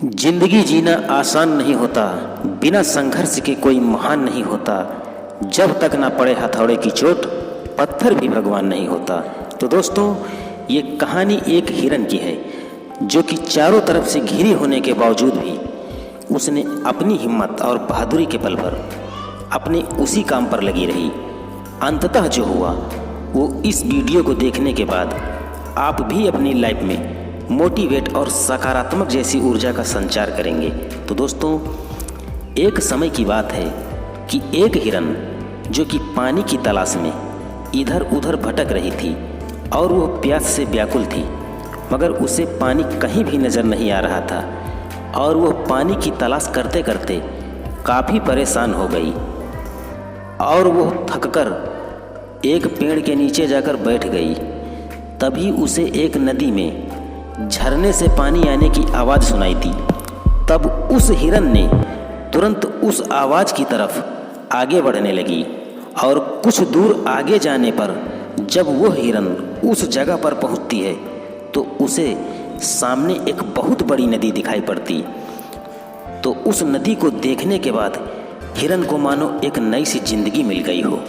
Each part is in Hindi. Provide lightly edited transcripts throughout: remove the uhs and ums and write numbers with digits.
जिंदगी जीना आसान नहीं होता, बिना संघर्ष के कोई महान नहीं होता। जब तक ना पड़े हथौड़े की चोट, पत्थर भी भगवान नहीं होता। तो दोस्तों, ये कहानी एक हिरन की है जो कि चारों तरफ से घिरी होने के बावजूद भी उसने अपनी हिम्मत और बहादुरी के बल पर अपने उसी काम पर लगी रही। अंततः जो हुआ वो इस वीडियो को देखने के बाद आप भी अपनी लाइफ में मोटिवेट और सकारात्मक जैसी ऊर्जा का संचार करेंगे। तो दोस्तों, एक समय की बात है कि एक हिरन जो कि पानी की तलाश में इधर उधर भटक रही थी और वो प्यास से व्याकुल थी, मगर उसे पानी कहीं भी नज़र नहीं आ रहा था और वो पानी की तलाश करते करते काफ़ी परेशान हो गई और वो थककर एक पेड़ के नीचे जाकर बैठ गई। तभी उसे एक नदी में झरने से पानी आने की आवाज़ सुनाई दी। तब उस हिरन ने तुरंत उस आवाज़ की तरफ आगे बढ़ने लगी और कुछ दूर आगे जाने पर जब वो हिरन उस जगह पर पहुंचती है तो उसे सामने एक बहुत बड़ी नदी दिखाई पड़ती। तो उस नदी को देखने के बाद हिरन को मानो एक नई सी जिंदगी मिल गई हो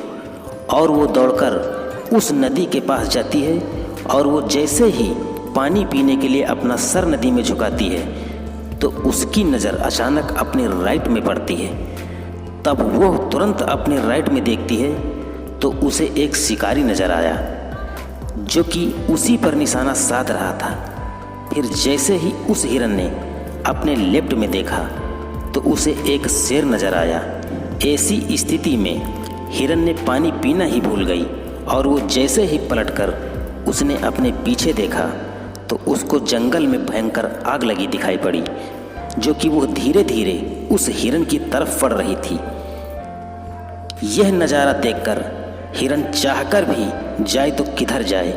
और वो दौड़कर उस नदी के पास जाती है और वो जैसे ही पानी पीने के लिए अपना सर नदी में झुकाती है तो उसकी नज़र अचानक अपने राइट में पड़ती है। तब वो तुरंत अपने राइट में देखती है तो उसे एक शिकारी नज़र आया जो कि उसी पर निशाना साध रहा था। फिर जैसे ही उस हिरन ने अपने लेफ्ट में देखा तो उसे एक शेर नज़र आया। ऐसी स्थिति में हिरन ने पानी पीना ही भूल गई और वो जैसे ही पलटकर उसने अपने पीछे देखा तो उसको जंगल में भयंकर आग लगी दिखाई पड़ी जो कि वो धीरे धीरे उस हिरन की तरफ बढ़ रही थी। यह नज़ारा देखकर हिरन चाहकर भी जाए तो किधर जाए।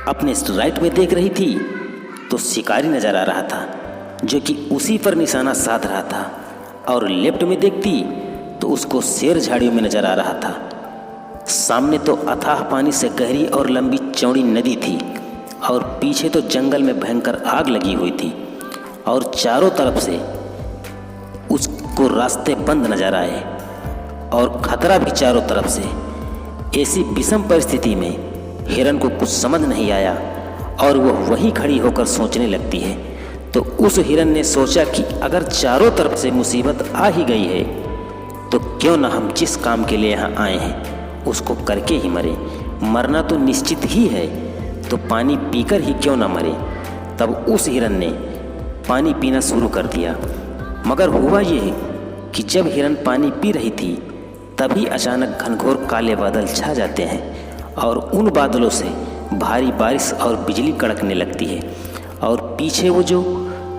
अपने राइट में देख रही थी तो शिकारी नज़र आ रहा था जो कि उसी पर निशाना साध रहा था और लेफ्ट में देखती तो उसको शेर झाड़ियों में नज़र आ रहा था। सामने तो अथाह पानी से गहरी और लंबी चौड़ी नदी थी और पीछे तो जंगल में भयंकर आग लगी हुई थी और चारों तरफ से उसको रास्ते बंद नजर आए और खतरा भी चारों तरफ से। ऐसी विषम परिस्थिति में हिरन को कुछ समझ नहीं आया और वह वहीं खड़ी होकर सोचने लगती है। तो उस हिरन ने सोचा कि अगर चारों तरफ से मुसीबत आ ही गई है तो क्यों ना हम जिस काम के लिए यहाँ आए हैं उसको करके ही मरे। मरना तो निश्चित ही है तो पानी पीकर ही क्यों ना मरे। तब उस हिरन ने पानी पीना शुरू कर दिया। मगर हुआ ये कि जब हिरन पानी पी रही थी तभी अचानक घनघोर काले बादल छा जाते हैं और उन बादलों से भारी बारिश और बिजली कड़कने लगती है और पीछे वो जो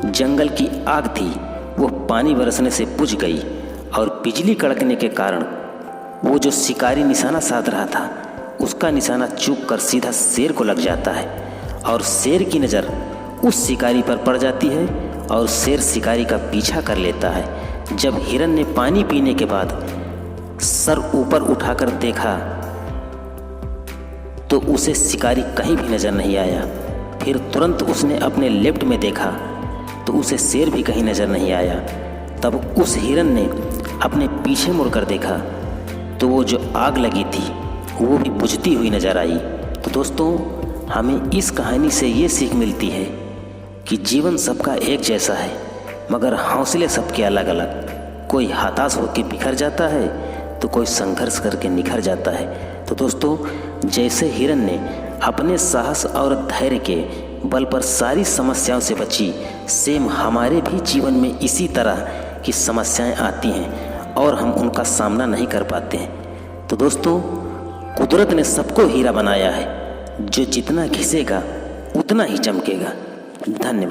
जंगल की आग थी वो पानी बरसने से बुझ गई और बिजली कड़कने के कारण वो जो शिकारी निशाना साध रहा था उसका निशाना चूक कर सीधा शेर को लग जाता है और शेर की नज़र उस शिकारी पर पड़ जाती है और शेर शिकारी का पीछा कर लेता है। जब हिरन ने पानी पीने के बाद सर ऊपर उठाकर देखा तो उसे शिकारी कहीं भी नज़र नहीं आया। फिर तुरंत उसने अपने लेफ्ट में देखा तो उसे शेर भी कहीं नज़र नहीं आया। तब उस हिरन ने अपने पीछे मुड़कर देखा तो वो जो आग लगी थी वो भी बुझती हुई नज़र आई। तो दोस्तों, हमें इस कहानी से ये सीख मिलती है कि जीवन सबका एक जैसा है मगर हौसले सबके अलग अलग। कोई हताश होकर बिखर जाता है तो कोई संघर्ष करके निखर जाता है। तो दोस्तों, जैसे हिरन ने अपने साहस और धैर्य के बल पर सारी समस्याओं से बची, सेम हमारे भी जीवन में इसी तरह की समस्याएं आती हैं और हम उनका सामना नहीं कर पाते हैं। तो दोस्तों, कुदरत ने सबको हीरा बनाया है, जो जितना घिसेगा उतना ही चमकेगा। धन्यवाद।